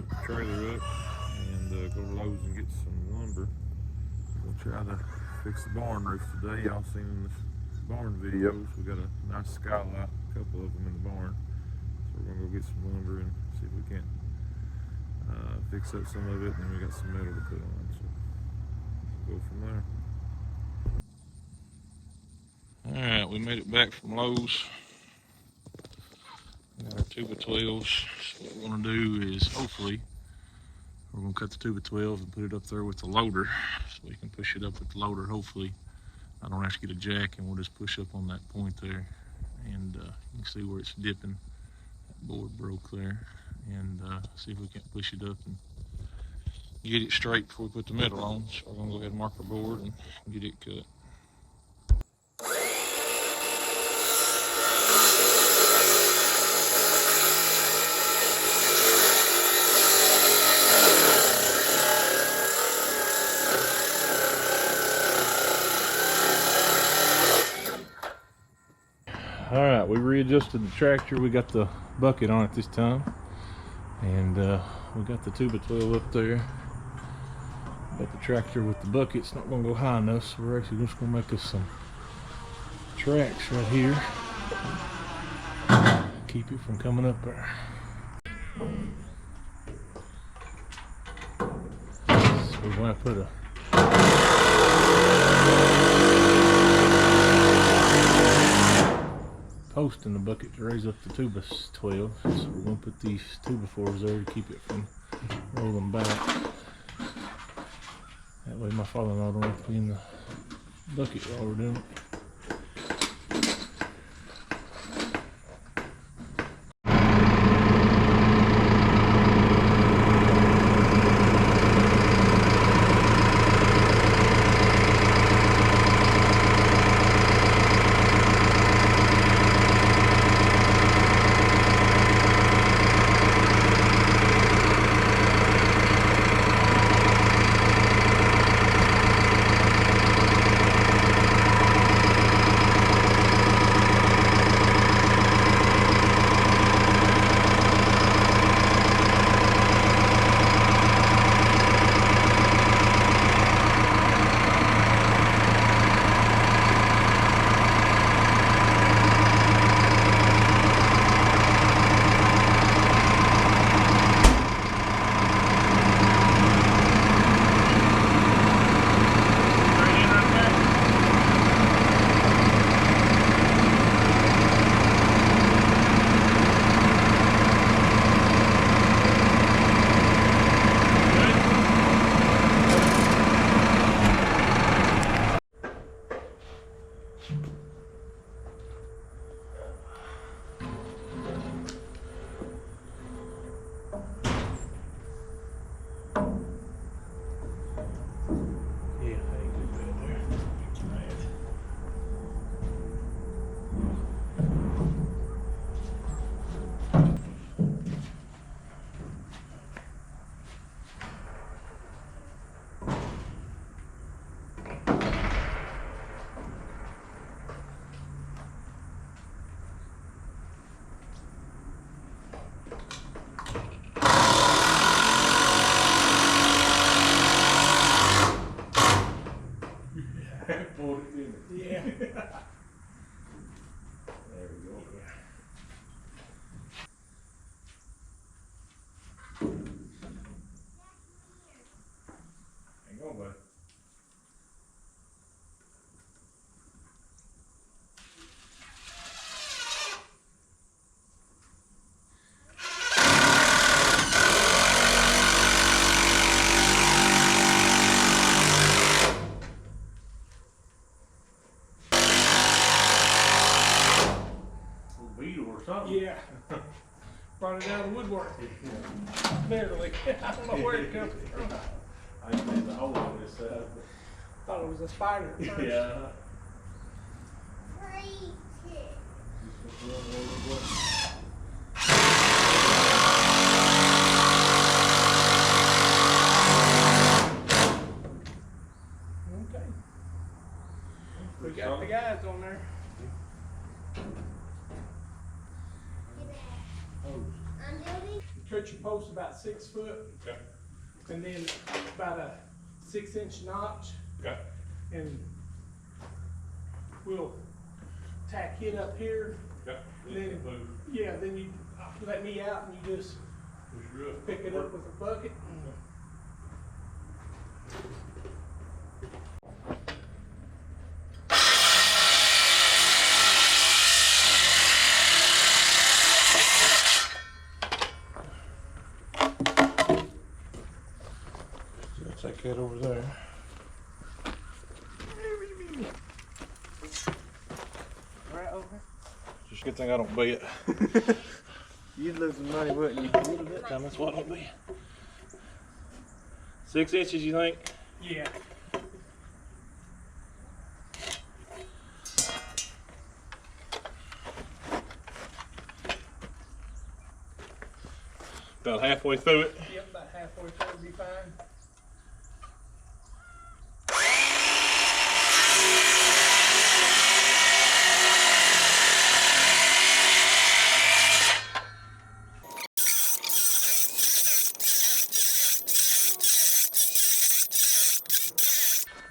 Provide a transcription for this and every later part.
put the trailer up and go to Lowe's and get some lumber. We'll try to fix the barn roof today. Y'all seen in the barn videos, we got a nice skylight, a couple of them in the barn. So we're gonna go get some lumber and see if we can fix up some of it, and then we got some metal to put on. So we'll go from there. Alright, we made it back from Lowe's. Got our 2x12s. So what we're gonna do is hopefully we're gonna cut the 2x12 and put it up there with the loader so we can push it up with the loader. Hopefully I don't have to get a jack, and we'll just push up on that point there, and you can see where it's dipping. That board broke there, and see if we can't push it up and get it straight before we put the metal on. So we're gonna go ahead and mark our board and get it cut. All right, we readjusted the tractor. We got the bucket on it this time, and we got the 2x12 up there. But the tractor with the bucket's not going to go high enough, so we're actually just going to make us some tracks right here. Keep it from coming up there. So we're going to put a post in the bucket to raise up the 2x12. So we're going to put these 2x4s there to keep it from rolling back. That way my father-in-law don't have to be in the bucket while we're doing it. Yeah. There we go. Hang on, bud. Yeah. Brought it out of the woodwork. Barely. I don't know where it comes from. I made the hole on this side. Thought it was a spider at first. Yeah. Okay. We got the guys on there. Cut your post about 6 foot, Okay. and then about a 6-inch notch, Okay. and we'll tack it up here. Okay. Then, Move. yeah, then you let me out and you just Push her up. pick it up with a bucket. Take that over there. Right over. Just a good thing I don't bet. You'd lose some money, wouldn't you? A little bit, that's what it'll be. 6 inches, you think? Yeah. About halfway through it. Yep, about halfway through will be fine.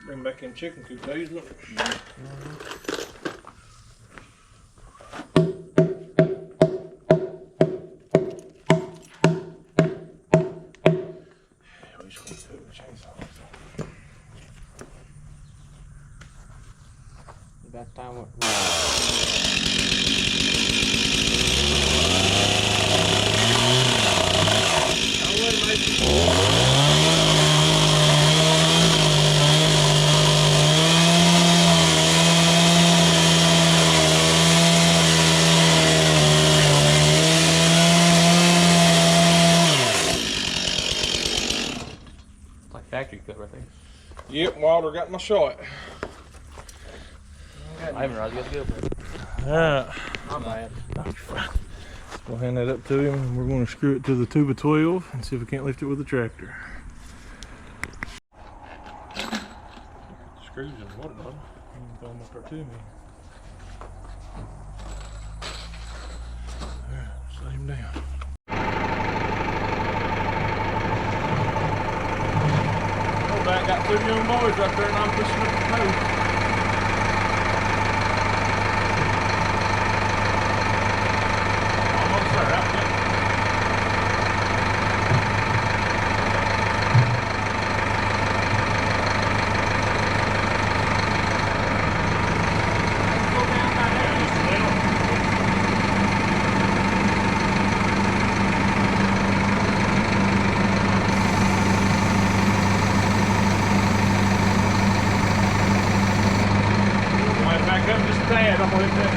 Bring back in chicken coop days, look. We just want to cook the chainsaw. About time. Like factory cut right there. Yep, Wilder got my shot. I haven't realized you got to go for it. Alright. I'm bad. We'll hand that up to him and we're going to screw it to the 2x12 and see if we can't lift it with a tractor. Screws in the water bottle. You can throw them up there to me. Alright, set him down. Oh, back got 2 young boys up there and I'm pushing up the post. Almost there, out there. Back up just a tad, I'm gonna hit that.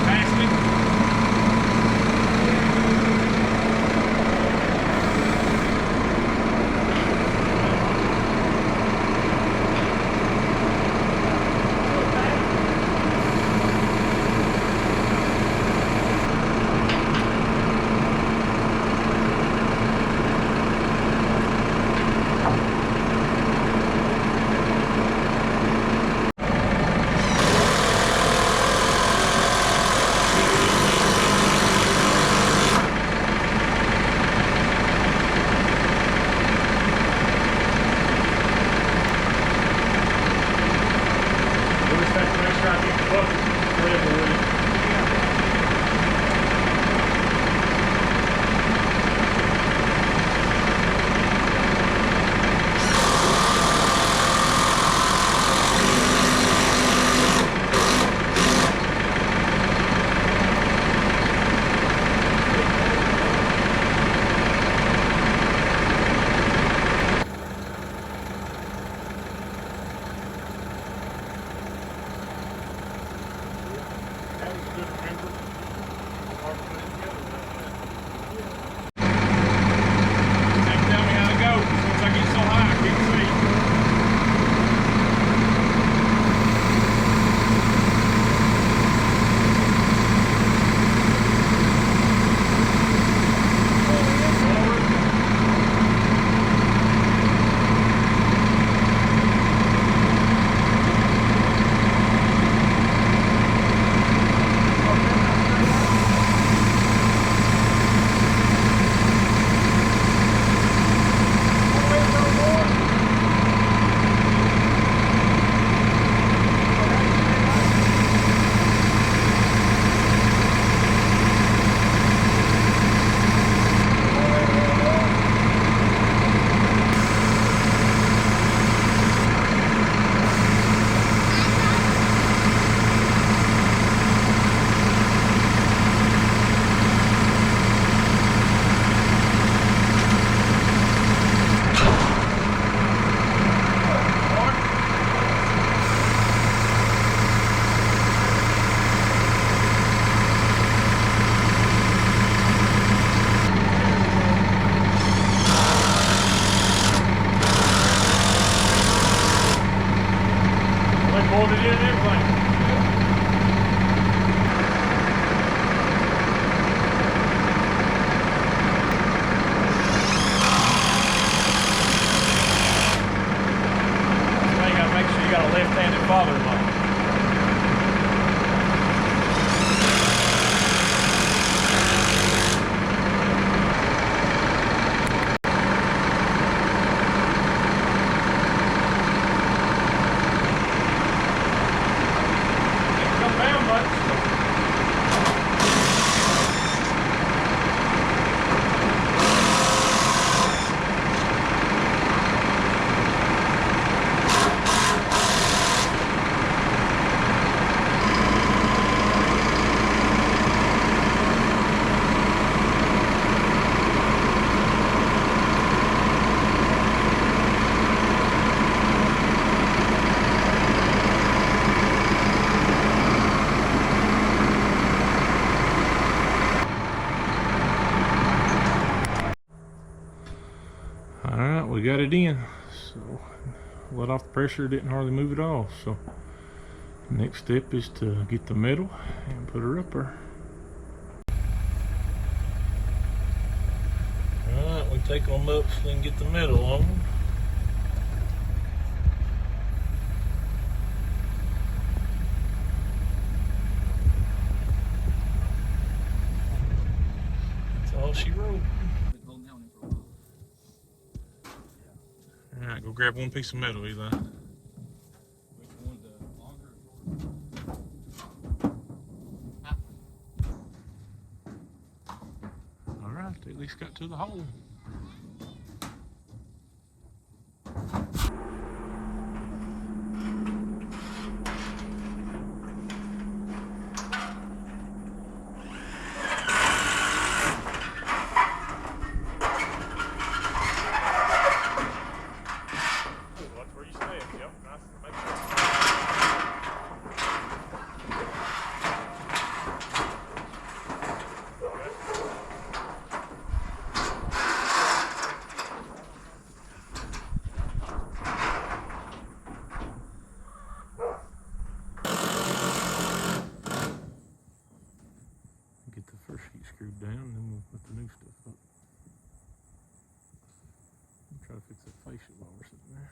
Pass me. We'll just have to make sure I get the bucket level with it. That was a good remember. Hard to put it together without that. They can tell me how to go. As soon as I get so high, I can't see. Forward. rolled it in and everything. So you gotta make sure you got a left-handed father-in-law. Come down much. All right, we got it in. So let off the pressure, didn't hardly move at all. So next step is to get the metal and put her up there. All right, we take them up so we can get the metal on them. That's all she wrote. All right, go grab one piece of metal, Eli. All right, they at least got to the hole. That's where you stand. Yep, nice. Make sure. Get the first sheet screwed down, and then we'll put the new stuff up. Try to fix that fascia while we're sitting there.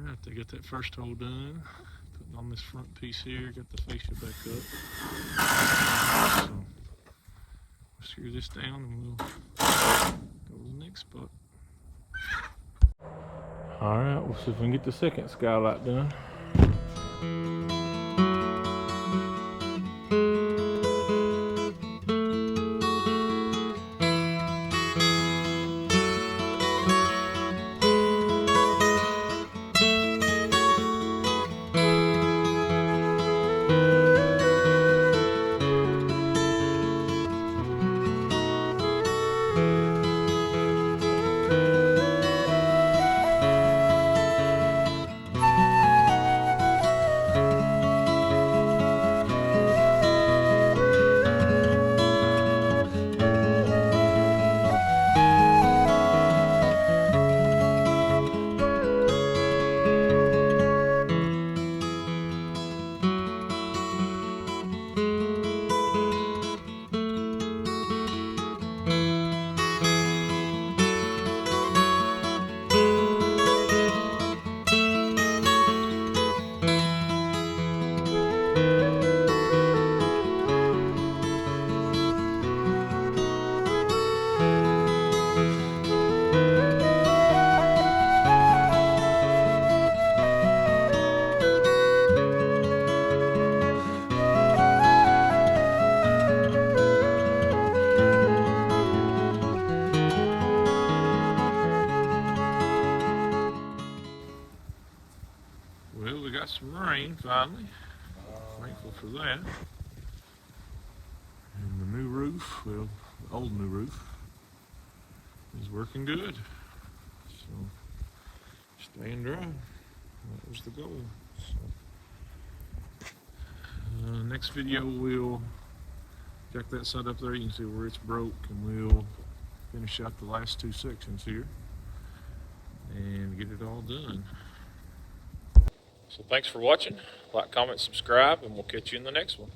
Alright, they got that first hole done. Putting on this front piece here, got the fascia back up. So, we'll screw this down and we'll go to the next spot. Alright, we'll see if we can get the second skylight done. finally. Thankful for that. And the new roof, well, the old new roof, is working good. So, staying dry. That was the goal. So, next video we'll check that side up there. You can see where it's broke, and we'll finish out the last two sections here and get it all done. So thanks for watching. Like, comment, subscribe, and we'll catch you in the next one.